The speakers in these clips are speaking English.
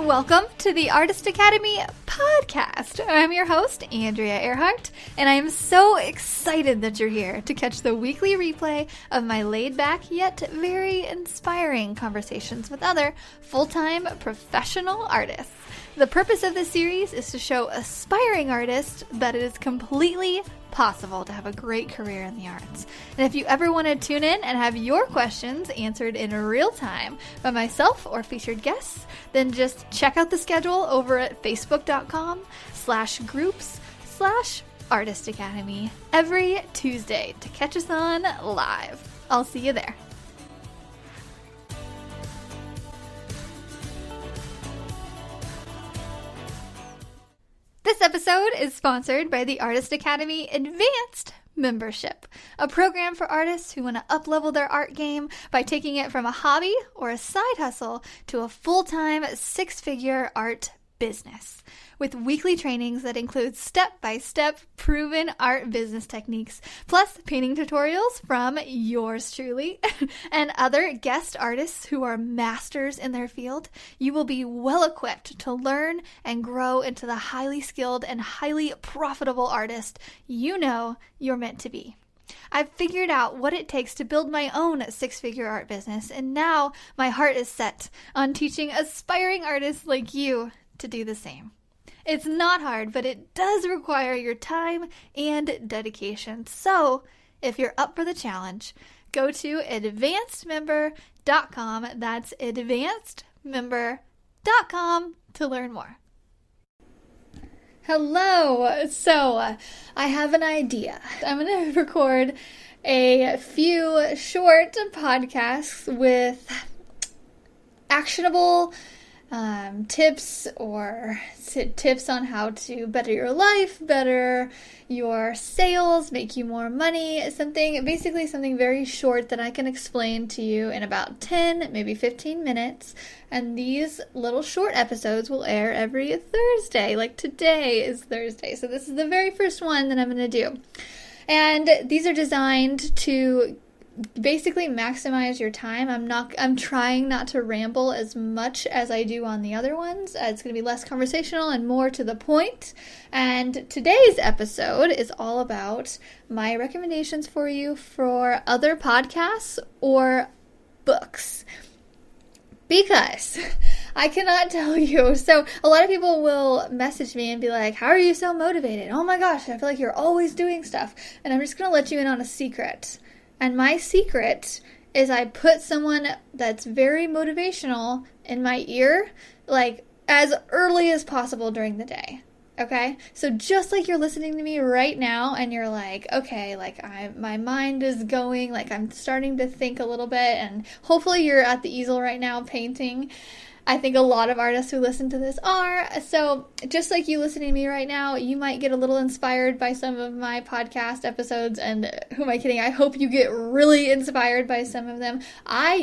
Welcome to the Artist Academy podcast. I'm your host, Andrea Earhart, and I am so excited that you're here to catch the weekly replay of my laid-back yet very inspiring conversations with other full-time professional artists. The purpose of this series is to show aspiring artists that it is completely possible to have a great career in the arts. And if you ever want to tune in and have your questions answered in real time by myself or featured guests, then just check out the schedule over at facebook.com/groups/Artist Academy every Tuesday to catch us on live. I'll see you there. This episode is sponsored by the Artist Academy Advanced Membership, a program for artists who want to up-level their art game by taking it from a hobby or a side hustle to a full-time six-figure art business. With weekly trainings that include step-by-step proven art business techniques, plus painting tutorials from yours truly and other guest artists who are masters in their field, you will be well equipped to learn and grow into the highly skilled and highly profitable artist you know you're meant to be. I've figured out what it takes to build my own six-figure art business, and now my heart is set on teaching aspiring artists like you to do the same. It's not hard, but it does require your time and dedication. So, if you're up for the challenge, go to advancedmember.com. That's advancedmember.com to learn more. Hello. So, I have an idea. I'm going to record a few short podcasts with actionable tips or tips on how to better your life, better your sales, make you more money, basically something very short that I can explain to you in about 10, maybe 15 minutes. And these little short episodes will air every Thursday, like today is Thursday. So this is the very first one that I'm going to do. And these are designed to basically maximize your time. I'm trying not to ramble as much as I do on the other ones. It's going to be less conversational and more to the point. And today's episode is all about my recommendations for you for other podcasts or books. Because I cannot tell you. So a lot of people will message me and be like, how are you so motivated? Oh my gosh, I feel like you're always doing stuff. And I'm just going to let you in on a secret. And my secret is I put someone that's very motivational in my ear, like as early as possible during the day. Okay? So just like you're listening to me right now and you're like, okay, like my mind is going, like I'm starting to think a little bit, and hopefully you're at the easel right now painting. I think a lot of artists who listen to this are. So just like you listening to me right now, you might get a little inspired by some of my podcast episodes. And who am I kidding? I hope you get really inspired by some of them. I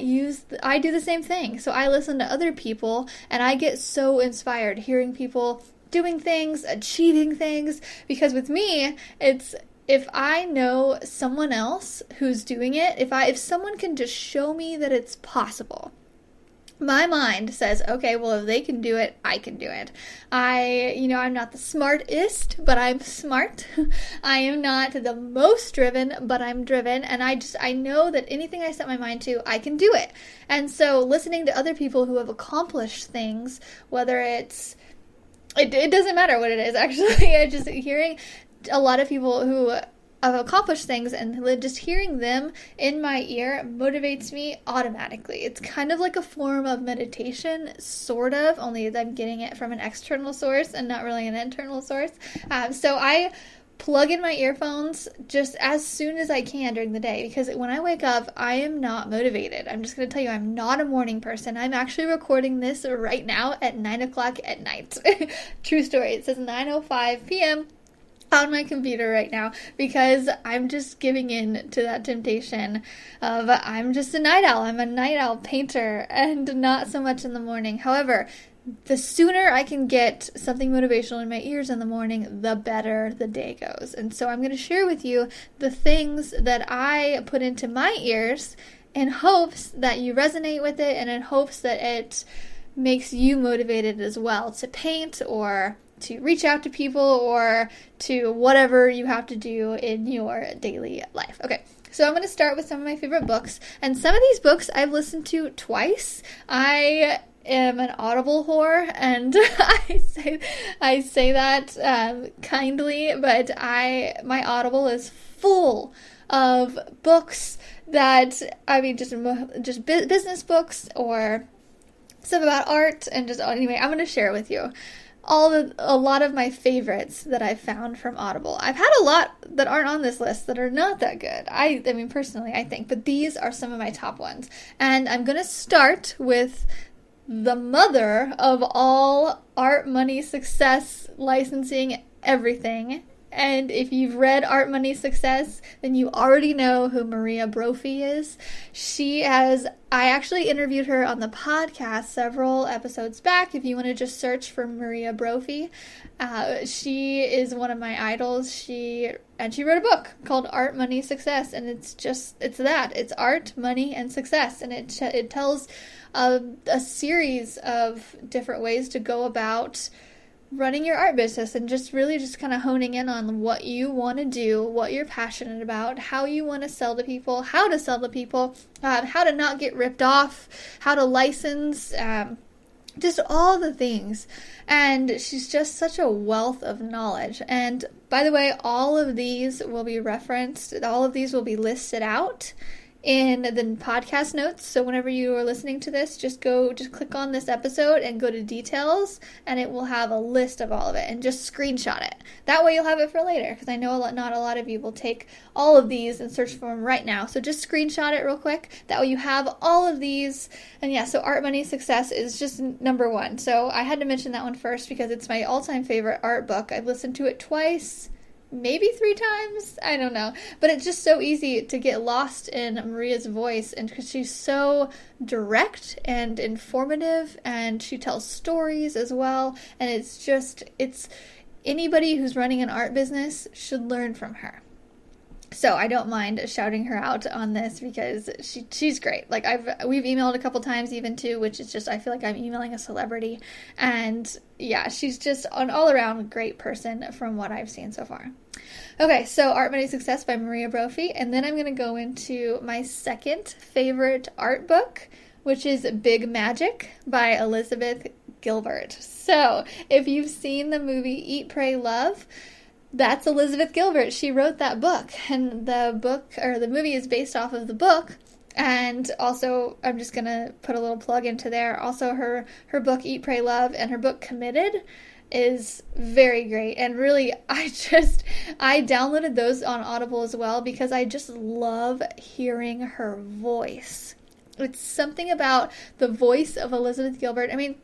do the same thing. So I listen to other people and I get so inspired hearing people doing things, achieving things. Because with me, it's if I know someone else who's doing it, if someone can just show me that it's possible, my mind says, okay, well, if they can do it, I can do it. I'm not the smartest, but I'm smart. I am not the most driven, but I'm driven. And I know that anything I set my mind to, I can do it. And so listening to other people who have accomplished things, whether it doesn't matter what it is, actually. Just hearing a lot of people who have accomplished things and just hearing them in my ear motivates me automatically. It's kind of like a form of meditation, sort of, only I'm getting it from an external source and not really an internal source. So I plug in my earphones just as soon as I can during the day, because when I wake up, I am not motivated. I'm just going to tell you, I'm not a morning person. I'm actually recording this right now at 9 o'clock at night. True story. It says 9:05 p.m. on my computer right now, because I'm just giving in to that temptation of I'm just a night owl. I'm a night owl painter and not so much in the morning. However, the sooner I can get something motivational in my ears in the morning, the better the day goes. And so I'm going to share with you the things that I put into my ears in hopes that you resonate with it and in hopes that it makes you motivated as well to paint or to reach out to people or to whatever you have to do in your daily life. Okay, so I'm going to start with some of my favorite books, and some of these books I've listened to twice. I am an Audible whore, and I say that kindly, but my Audible is full of books that, I mean, just business books or stuff about art, and just, anyway, I'm going to share with you a lot of my favorites that I've found from Audible. I've had a lot that aren't on this list that are not that good. I mean, personally, I think, but these are some of my top ones. And I'm going to start with the mother of all art, money, success, licensing, everything. And if you've read Art, Money, Success, then you already know who Maria Brophy is. I actually interviewed her on the podcast several episodes back. If you want to just search for Maria Brophy, she is one of my idols. She wrote a book called Art, Money, Success, and it's art, money, and success. And it tells a series of different ways to go about running your art business and just kind of honing in on what you want to do, what you're passionate about, how you want to sell to people, how to sell to people, how to not get ripped off, how to license, just all the things. And she's just such a wealth of knowledge. And by the way, all of these will be referenced, all of these will be listed out in the podcast notes. So whenever you are listening to this, just click on this episode and go to details, and it will have a list of all of it, and just screenshot it. That way you'll have it for later, because I know not a lot of you will take all of these and search for them right now. So just screenshot it real quick. That way you have all of these. And yeah, so Art, Money, Success is just number one. So I had to mention that one first because it's my all-time favorite art book. I've listened to it twice, maybe 3 times, I don't know, but it's just so easy to get lost in Maria's voice, and because she's so direct and informative, and she tells stories as well, and it's anybody who's running an art business should learn from her. So I don't mind shouting her out on this because she's great. Like we've emailed a couple times even too, which is just, I feel like I'm emailing a celebrity. And yeah, she's just an all around great person from what I've seen so far. Okay, so Art, Money, Success by Maria Brophy. And then I'm going to go into my second favorite art book, which is Big Magic by Elizabeth Gilbert. So if you've seen the movie Eat, Pray, Love, that's Elizabeth Gilbert. She wrote that book, and the movie is based off of the book. And also, I'm just going to put a little plug into there. Also, her book, Eat, Pray, Love, and her book, Committed, is very great. And really, I downloaded those on Audible as well because I just love hearing her voice. It's something about the voice of Elizabeth Gilbert. I mean,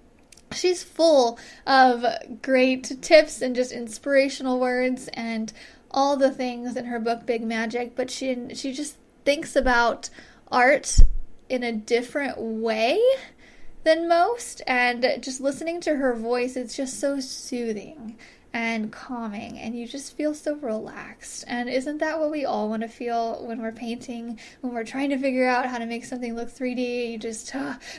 she's full of great tips and just inspirational words and all the things in her book, Big Magic, but she just thinks about art in a different way than most, and just listening to her voice, it's just so soothing and calming, and you just feel so relaxed. And isn't that what we all want to feel when we're painting, when we're trying to figure out how to make something look 3D?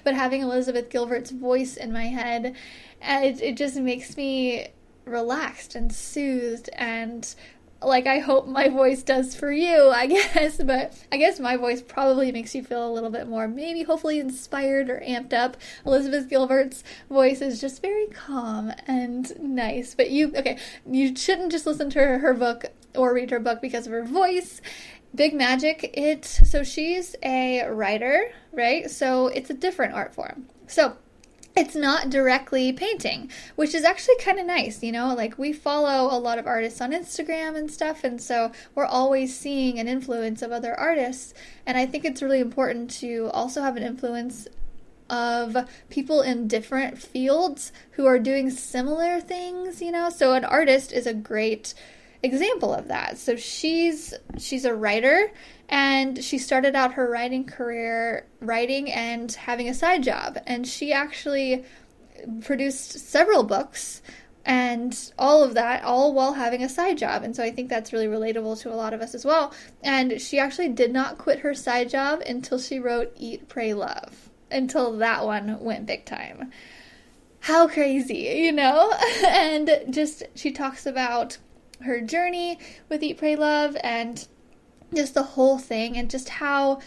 But having Elizabeth Gilbert's voice in my head, it just makes me relaxed and soothed, and like I hope my voice does for you, I guess. But I guess my voice probably makes you feel a little bit more, maybe hopefully inspired or amped up. Elizabeth Gilbert's voice is just very calm and nice. But you shouldn't just listen to her book or read her book because of her voice. Big Magic, so she's a writer, right? So it's a different art form. So it's not directly painting, which is actually kind of nice, like we follow a lot of artists on Instagram and stuff, and so we're always seeing an influence of other artists, and I think it's really important to also have an influence of people in different fields who are doing similar things, so an artist is a great example of that. So she's a writer, and she started out her writing career writing and having a side job, and she actually produced several books and all of that, all while having a side job. And so I think that's really relatable to a lot of us as well. And she actually did not quit her side job until she wrote Eat, Pray, Love, until that one went big time. how crazy, And just, she talks about her journey with Eat, Pray, Love, and just the whole thing, and just how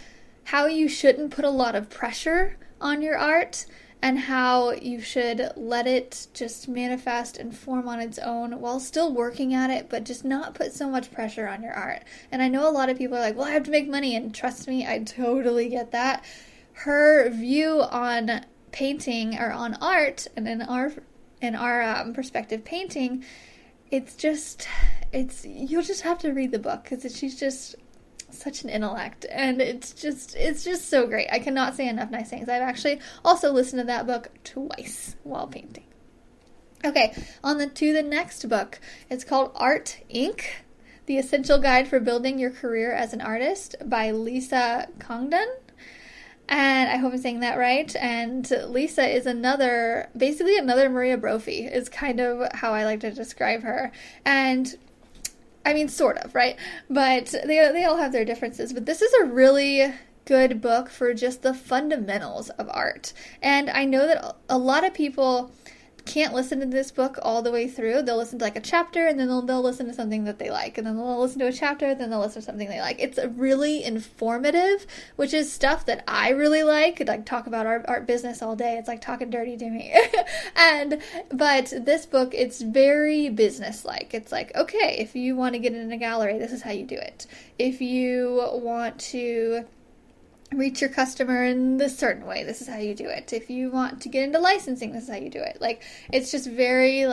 you shouldn't put a lot of pressure on your art, and how you should let it just manifest and form on its own while still working at it, but just not put so much pressure on your art. And I know a lot of people are like, well, I have to make money, and trust me, I totally get that. Her view on painting, or on art, and in our perspective, painting, you'll just have to read the book, because she's just such an intellect, and it's just so great. I cannot say enough nice things. I've actually also listened to that book twice while painting. Okay, to the next book. It's called Art Inc., The Essential Guide for Building Your Career as an Artist, by Lisa Congdon. And I hope I'm saying that right. And Lisa is basically another Maria Brophy, is kind of how I like to describe her. And I mean, sort of, right? But they all have their differences. But this is a really good book for just the fundamentals of art. And I know that a lot of people can't listen to this book all the way through. They'll listen to like a chapter, and then they'll listen to something that they like, and then they'll listen to a chapter, then they'll listen to something they like. It's really informative, which is stuff that I really like talk about art business all day. It's like talking dirty to me. But this book, it's very business-like. It's like, okay, if you want to get in a gallery, this is how you do it. If you want to reach your customer in this certain way, this is how you do it. If you want to get into licensing, this is how you do it. It's just very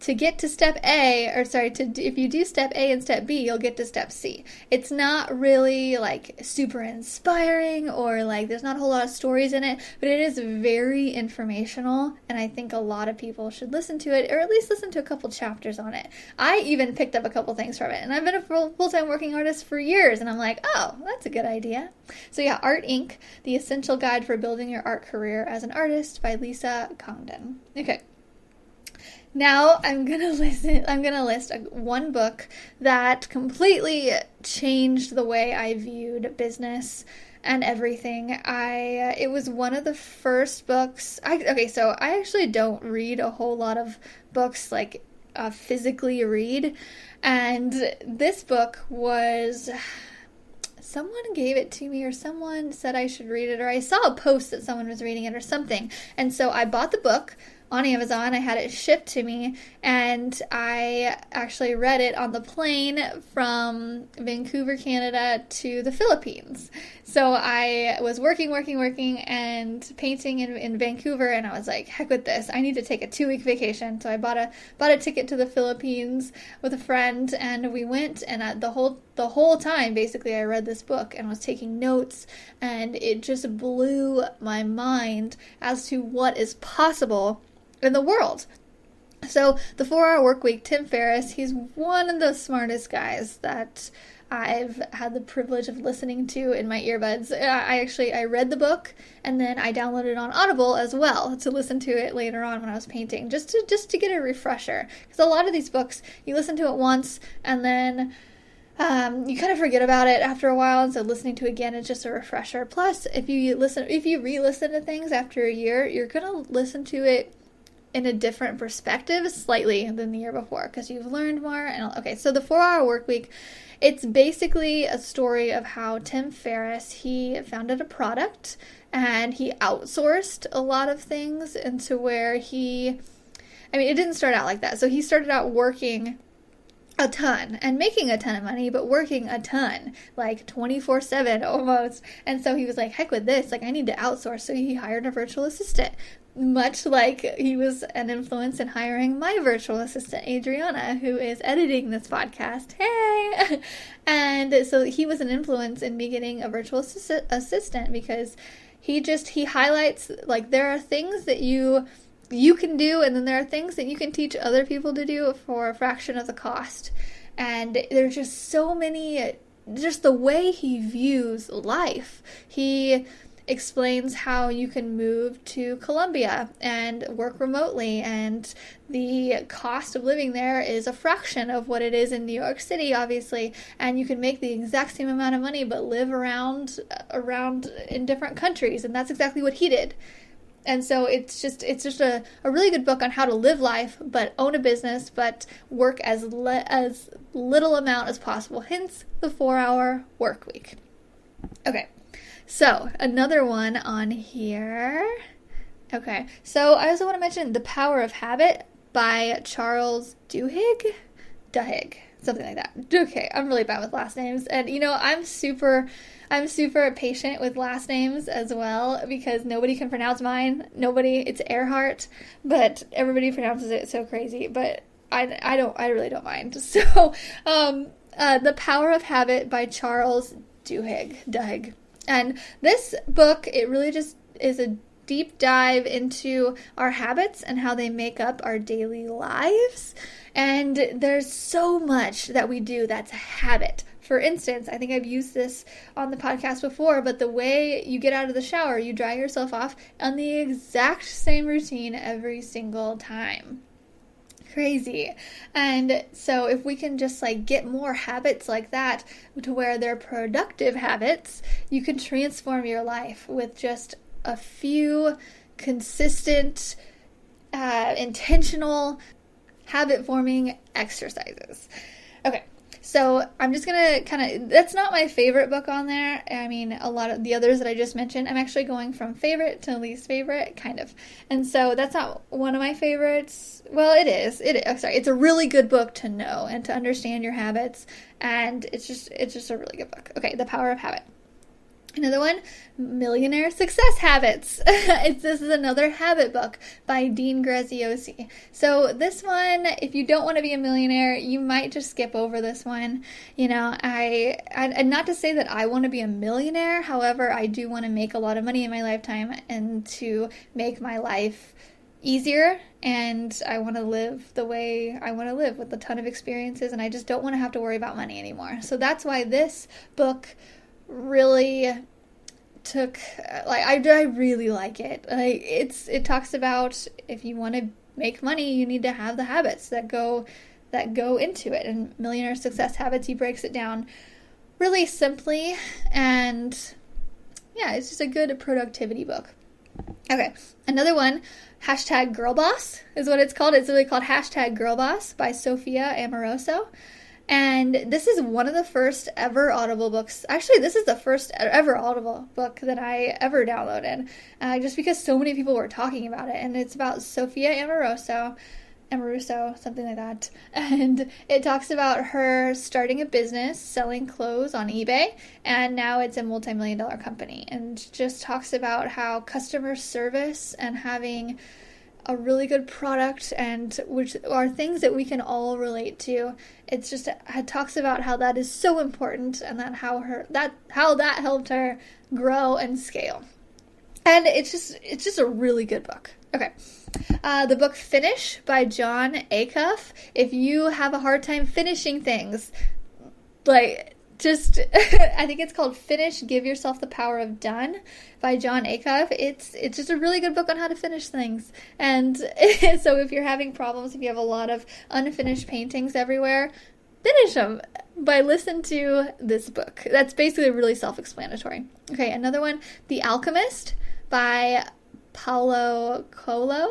to get to step A, if you do step A and step B, you'll get to step C. It's not really super inspiring, or there's not a whole lot of stories in it, but it is very informational, and I think a lot of people should listen to it, or at least listen to a couple chapters on it. I even picked up a couple things from it, and I've been a full-time working artist for years, and I'm like, oh, that's a good idea. So yeah, Art Inc., The Essential Guide for Building Your Art Career as an Artist, by Lisa Congdon. Okay. Now I'm gonna list one book that completely changed the way I viewed business and everything. It was one of the first books. So I actually don't read a whole lot of books physically read, and this book was. Someone gave it to me, or someone said I should read it, or I saw a post that someone was reading it or something. And so I bought the book on Amazon. I had it shipped to me, and I actually read it on the plane from Vancouver, Canada to the Philippines. So I was working and painting in Vancouver, and I was like, heck with this. I need to take a 2-week vacation. So I bought a ticket to the Philippines with a friend, and we went, and the whole time, basically, I read this book and was taking notes, and it just blew my mind as to what is possible in the world. So the 4-Hour Workweek, Tim Ferriss, he's one of the smartest guys that I've had the privilege of listening to in my earbuds. I read the book, and then I downloaded it on Audible as well to listen to it later on when I was painting, just to get a refresher. Because a lot of these books, you listen to it once, and then you kind of forget about it after a while, and so listening to it again is just a refresher. Plus, if you re-listen to things after a year, you're gonna listen to it in a different perspective slightly than the year before, because you've learned more. Okay, so the 4-Hour Workweek, it's basically a story of how Tim Ferriss, he founded a product, and he outsourced a lot of things into where it didn't start out like that. So he started out working a ton and making a ton of money, but working a ton, 24/7 almost. And so he was like, heck with this, I need to outsource. So he hired a virtual assistant, much like he was an influence in hiring my virtual assistant, Adriana, who is editing this podcast. Hey! And so he was an influence in me getting a virtual assistant, because he highlights, there are things that you can do, and then there are things that you can teach other people to do for a fraction of the cost. And there's just so many, just the way he views life. He explains how you can move to Colombia and work remotely, and the cost of living there is a fraction of what it is in New York City, obviously, and you can make the exact same amount of money but live around in different countries, and that's exactly what he did. And so it's just a really good book on how to live life, but own a business, but work as little amount as possible. Hence the 4-hour work week. Okay, so another one on here. Okay, so I also want to mention The Power of Habit by Charles Duhigg, something like that. Okay, I'm really bad with last names, and I'm super patient with last names as well, because nobody can pronounce mine. It's Earhart, but everybody pronounces it so crazy. But I really don't mind. So, The Power of Habit by Charles Duhigg. And this book, it really just is a deep dive into our habits and how they make up our daily lives. And there's so much that we do that's a habit. For instance, I think I've used this on the podcast before, but the way you get out of the shower, you dry yourself off on the exact same routine every single time. Crazy. And so if we can just get more habits like that to where they're productive habits, you can transform your life with just a few consistent, intentional habit-forming exercises. Okay, so I'm just going to that's not my favorite book on there. I mean, a lot of the others that I just mentioned, I'm actually going from favorite to least favorite, kind of. And so that's not one of my favorites. Well, it is. It's a really good book to know and to understand your habits, and it's just a really good book. Okay, The Power of Habit. Another one, Millionaire Success Habits. This is another habit book by Dean Graziosi. So this one, if you don't want to be a millionaire, you might just skip over this one. And not to say that I want to be a millionaire. However, I do want to make a lot of money in my lifetime and to make my life easier, and I want to live the way I want to live with a ton of experiences, and I just don't want to have to worry about money anymore. So that's why this book really took, I really like it. It talks about if you want to make money, you need to have the habits that go into it. And Millionaire Success Habits, he breaks it down really simply, and yeah, it's just a good productivity book. Okay, another one, #GirlBoss is what it's called. It's really called #GirlBoss by Sophia Amoruso. And this is one of the first ever Audible books. Actually, this is the first ever Audible book that I ever downloaded, just because so many people were talking about it. And it's about Sophia Amoruso, something like that. And it talks about her starting a business selling clothes on eBay, and now it's a multi-million-dollar company. And just talks about how customer service and having a really good product, and which are things that we can all relate to. It talks about how that is so important, and how that helped her grow and scale. And it's just a really good book. Okay. The book Finish by Jon Acuff. If you have a hard time finishing things, I think it's called Finish, Give Yourself the Power of Done by Jon Acuff. It's just a really good book on how to finish things. And so if you're having problems, if you have a lot of unfinished paintings everywhere, finish them by listening to this book. That's basically really self-explanatory. Okay, another one, The Alchemist by Paulo Coelho.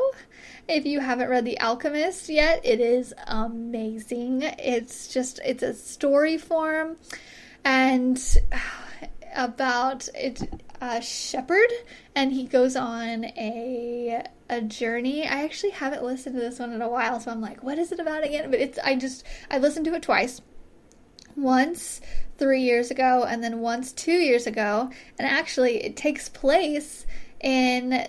If you haven't read The Alchemist yet, it is amazing. It's a story form, and about a shepherd, and he goes on a journey. I actually haven't listened to this one in a while, so I'm like, what is it about again? But I listened to it twice. Once 3 years ago, and then once 2 years ago, and actually it takes place in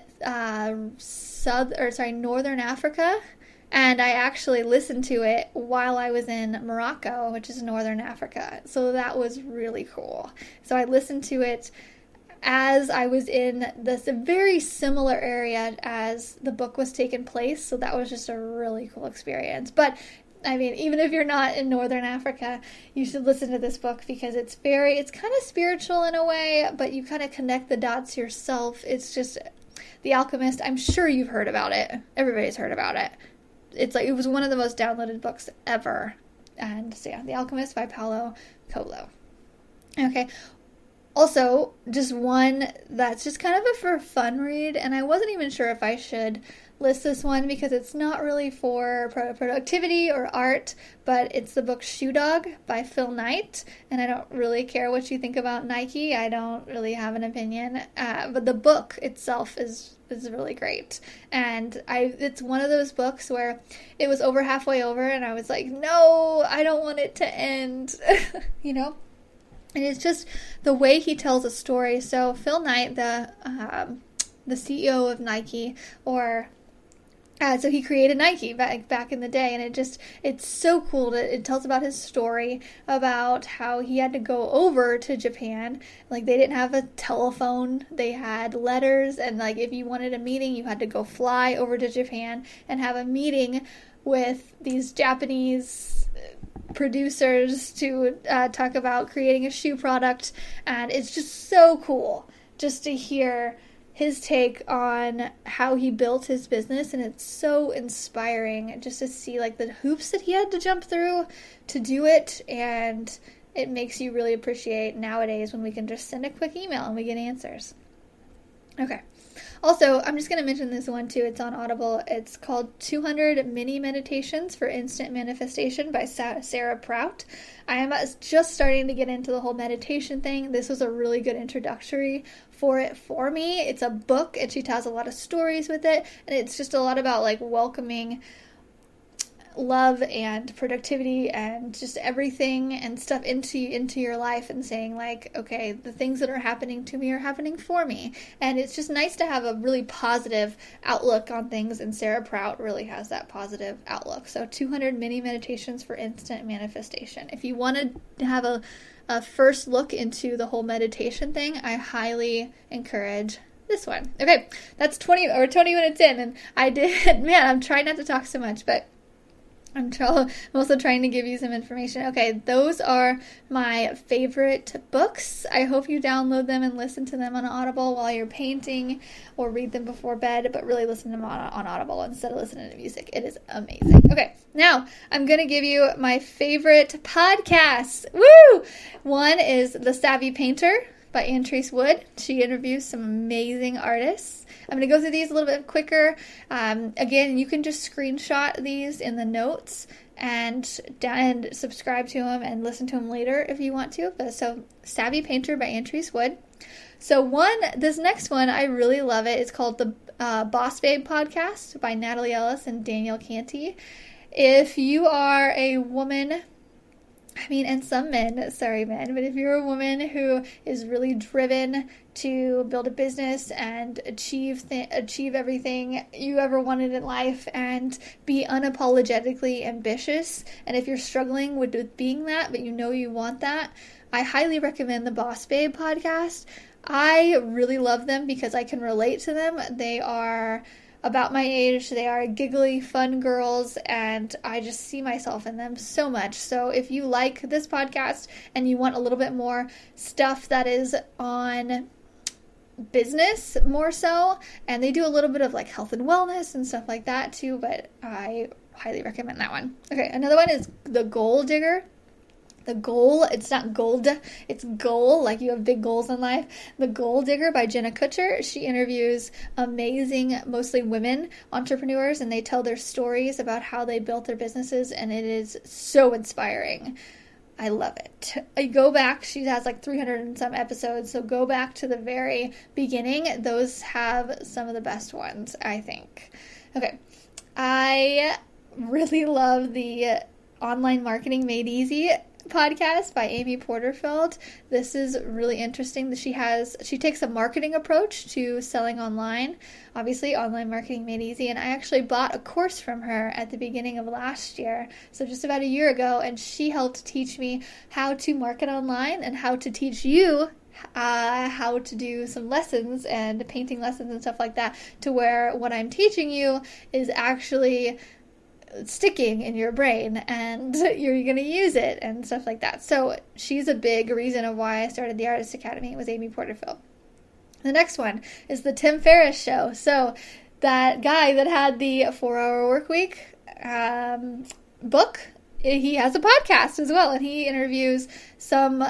Northern Africa, and I actually listened to it while I was in Morocco, which is Northern Africa. So that was really cool. So I listened to it as I was in this very similar area as the book was taking place. So that was just a really cool experience. But I mean, even if you're not in Northern Africa, you should listen to this book because it's kind of spiritual in a way, but you kind of connect the dots yourself. It's just The Alchemist. I'm sure you've heard about it. Everybody's heard about it. It was one of the most downloaded books ever. And so yeah, The Alchemist by Paulo Coelho. Okay. Also, just one that's just kind of a for fun read, and I wasn't even sure if I should list this one because it's not really for productivity or art, but it's the book Shoe Dog by Phil Knight, and I don't really care what you think about Nike. I don't really have an opinion, but the book itself is really great, and it's one of those books where it was over halfway over, and I was like, no, I don't want it to end, you know? And it's just the way he tells a story. So Phil Knight, the CEO of Nike, so he created Nike back in the day, and it's so cool that it tells about his story, about how he had to go over to Japan. Like, they didn't have a telephone, they had letters, and like if you wanted a meeting, you had to go fly over to Japan and have a meeting with these Japanese producers to talk about creating a shoe product. And it's just so cool just to hear his take on how he built his business, and it's so inspiring just to see like the hoops that he had to jump through to do it, and it makes you really appreciate nowadays when we can just send a quick email and we get answers. Okay. Also, I'm just going to mention this one too. It's on Audible. It's called 200 Mini Meditations for Instant Manifestation by Sarah Prout. I am just starting to get into the whole meditation thing. This was a really good introductory for me. It's a book, and she tells a lot of stories with it, and it's just a lot about like welcoming love and productivity and just everything and stuff into your life, and saying like, okay, the things that are happening to me are happening for me. And it's just nice to have a really positive outlook on things, and Sarah Prout really has that positive outlook. So 200 Mini Meditations for Instant Manifestation. If you want to have a first look into the whole meditation thing, I highly encourage this one. Okay, that's 20 minutes in, and I'm trying not to talk so much, but I'm also trying to give you some information. Okay, those are my favorite books. I hope you download them and listen to them on Audible while you're painting, or read them before bed, but really listen to them on Audible instead of listening to music. It is amazing. Okay, now I'm going to give you my favorite podcasts. Woo! One is The Savvy Painter by Antrese. She interviews some amazing artists. I'm going to go through these a little bit quicker. Again, you can just screenshot these in the notes and subscribe to them and listen to them later if you want to. So, Savvy Painter by Antrese. So this next one, I really love it. It's called the BossBabe podcast by Natalie, Ellis, and Danielle Canty. If you are a woman, and some men, sorry men, but if you're a woman who is really driven to build a business and achieve everything you ever wanted in life and be unapologetically ambitious, and if you're struggling with being that, but you know you want that, I highly recommend the BossBabe podcast. I really love them because I can relate to them. They are about my age, they are giggly, fun girls, and I just see myself in them so much. So if you like this podcast and you want a little bit more stuff that is on business more so, and they do a little bit of like health and wellness and stuff like that too, but I highly recommend that one. Okay, another one is The Goal Digger. The Goal, it's not gold, it's goal, like you have big goals in life. The Goal Digger by Jenna Kutcher. She interviews amazing, mostly women entrepreneurs, and they tell their stories about how they built their businesses, and it is so inspiring. I love it. I go back, she has like 300 and some episodes, so go back to the very beginning. Those have some of the best ones, I think. Okay, I really love the Online Marketing Made Easy podcast by Amy Porterfield. This is really interesting. She takes a marketing approach to selling online. Obviously, Online Marketing Made Easy. And I actually bought a course from her at the beginning of last year, so just about a year ago, and she helped teach me how to market online and how to teach you how to do some lessons and painting lessons and stuff like that, to where what I'm teaching you is actually sticking in your brain and you're going to use it and stuff like that. So she's a big reason of why I started the Artist Academy, was Amy Porterfield. The next one is the Tim Ferriss Show. So that guy that had the 4-Hour Workweek book, he has a podcast as well, and he interviews some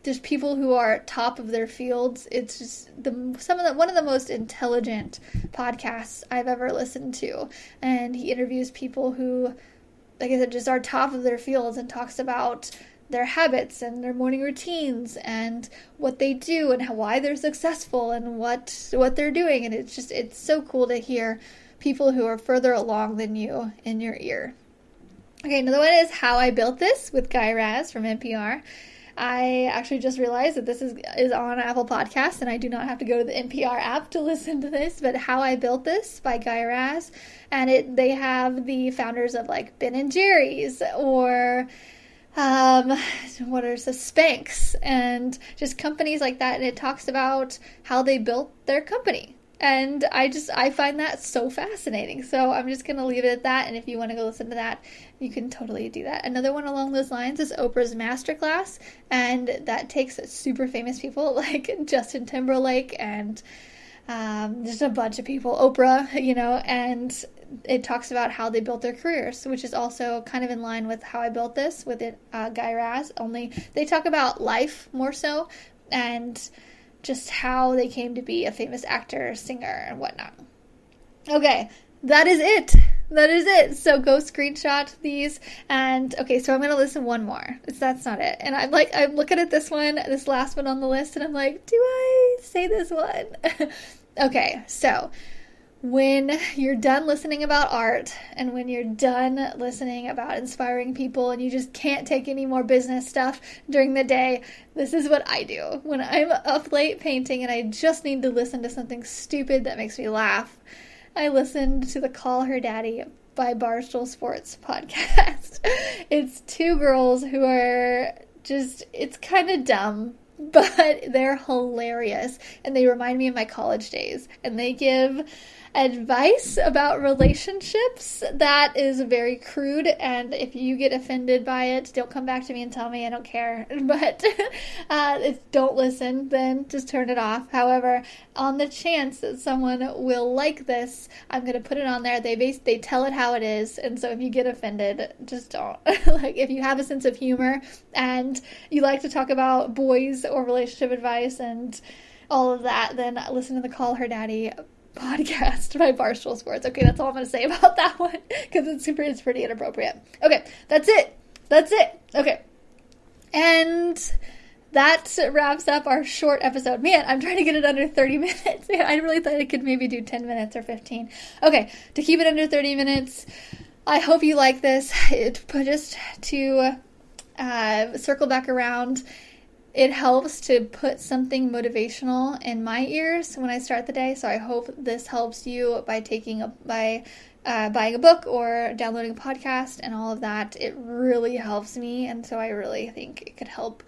just people who are top of their fields. It's just one of the most intelligent podcasts I've ever listened to. And he interviews people who, like I said, just are top of their fields and talks about their habits and their morning routines and what they do and why they're successful and what they're doing. And it's so cool to hear people who are further along than you in your ear. Okay, another one is How I Built This with Guy Raz from NPR. I actually just realized that this is on Apple Podcasts, and I do not have to go to the NPR app to listen to this, but How I Built This by Guy Raz. And they have the founders of like Ben & Jerry's or Spanx and just companies like that. And it talks about how they built their company. And I find that so fascinating. So I'm just going to leave it at that. And if you want to go listen to that, you can totally do that. Another one along those lines is Oprah's Masterclass. And that takes super famous people like Justin Timberlake and just a bunch of people, Oprah, and it talks about how they built their careers, which is also kind of in line with How I Built This with Guy Raz, only they talk about life more so and just how they came to be a famous actor, singer, and whatnot. Okay, that is it. That is it. So go screenshot these. And okay, so I'm going to listen one more. That's not it. And I'm looking at this last one on the list, and I'm like, do I say this one? Okay, so when you're done listening about art and when you're done listening about inspiring people and you just can't take any more business stuff during the day, this is what I do. When I'm up late painting and I just need to listen to something stupid that makes me laugh, I listen to the Call Her Daddy by Barstool Sports podcast. It's two girls who are just, it's kind of dumb, but they're hilarious. And they remind me of my college days. And they give advice about relationships that is very crude, and if you get offended by it, don't come back to me and tell me, I don't care. But if don't listen, then just turn it off. However, on the chance that someone will like this, I'm going to put it on there. They tell it how it is, and so if you get offended, just don't. Like, if you have a sense of humor and you like to talk about boys or relationship advice and all of that, then listen to the Call Her Daddy podcast by Barstool Sports. Okay, that's all I'm going to say about that one because it's pretty inappropriate. Okay, that's it. Okay. And that wraps up our short episode. Man, I'm trying to get it under 30 minutes. I really thought I could maybe do 10 minutes or 15. Okay, to keep it under 30 minutes, I hope you like this. Just to circle back around, it helps to put something motivational in my ears when I start the day. So I hope this helps you by buying a book or downloading a podcast and all of that. It really helps me, and so I really think it could help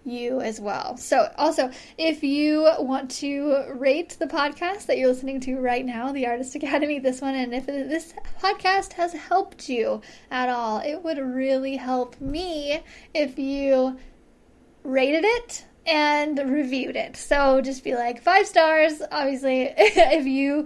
you as well. So also, if you want to rate the podcast that you're listening to right now, The Artist Academy, this one, and if this podcast has helped you at all, it would really help me if you rated it and reviewed it. So just be like 5 stars. Obviously, if you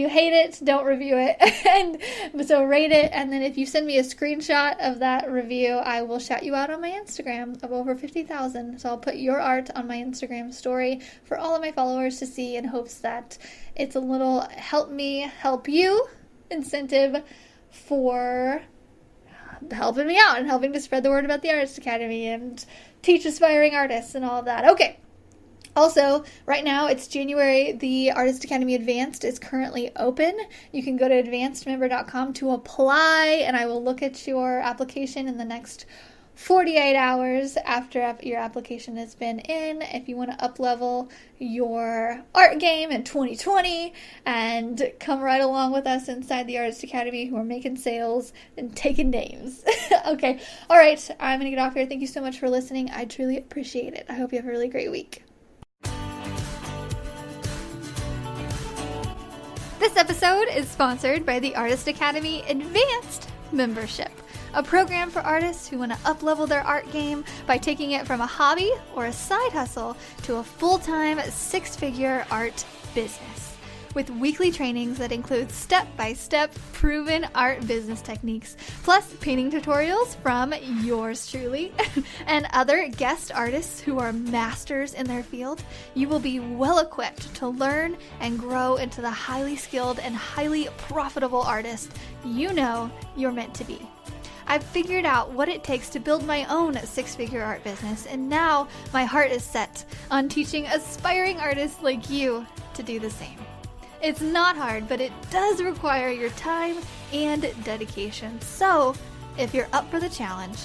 hate it, don't review it. And so rate it, and then if you send me a screenshot of that review, I will shout you out on my Instagram of over 50,000. So I'll put your art on my Instagram story for all of my followers to see, in hopes that it's a little help me help you incentive for helping me out and helping to spread the word about the Artist Academy and teach aspiring artists and all of that. Okay. Also, right now it's January. The Artist Academy Advanced is currently open. You can go to advancedmember.com to apply, and I will look at your application in the next 48 hours after your application has been in. If you want to up-level your art game in 2020 and come right along with us inside the Artist Academy, who are making sales and taking names. Okay. All right. I'm going to get off here. Thank you so much for listening. I truly appreciate it. I hope you have a really great week. This episode is sponsored by the Artist Academy Advanced Membership, a program for artists who want to up-level their art game by taking it from a hobby or a side hustle to a full-time 6-figure art business. with weekly trainings that include step-by-step proven art business techniques, plus painting tutorials from yours truly and other guest artists who are masters in their field. You will be well equipped to learn and grow into the highly skilled and highly profitable artist you know you're meant to be. I've figured out what it takes to build my own six-figure art business, and now my heart is set on teaching aspiring artists like you to do the same. It's not hard, but it does require your time and dedication. So, if you're up for the challenge,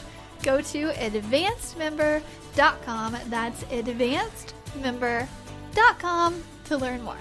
go to advancedmember.com. That's advancedmember.com to learn more.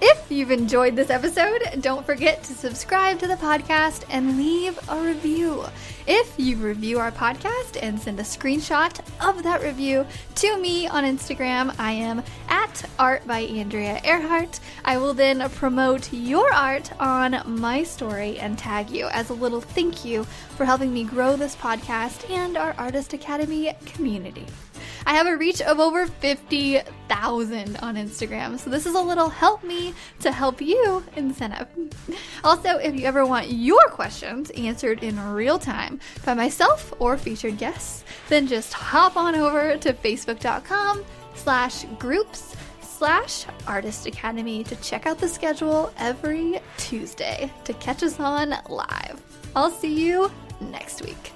If you've enjoyed this episode, don't forget to subscribe to the podcast and leave a review. If you review our podcast and send a screenshot of that review to me on Instagram, I am at Art by Andrea Earhart. I will then promote your art on my story and tag you as a little thank you for helping me grow this podcast and our Artist Academy community. I have a reach of over 50,000 on Instagram, so this is a little help me to help you incentive. Also, if you ever want your questions answered in real time by myself or featured guests, then just hop on over to facebook.com/groups/Artist Academy to check out the schedule every Tuesday to catch us on live. I'll see you next week.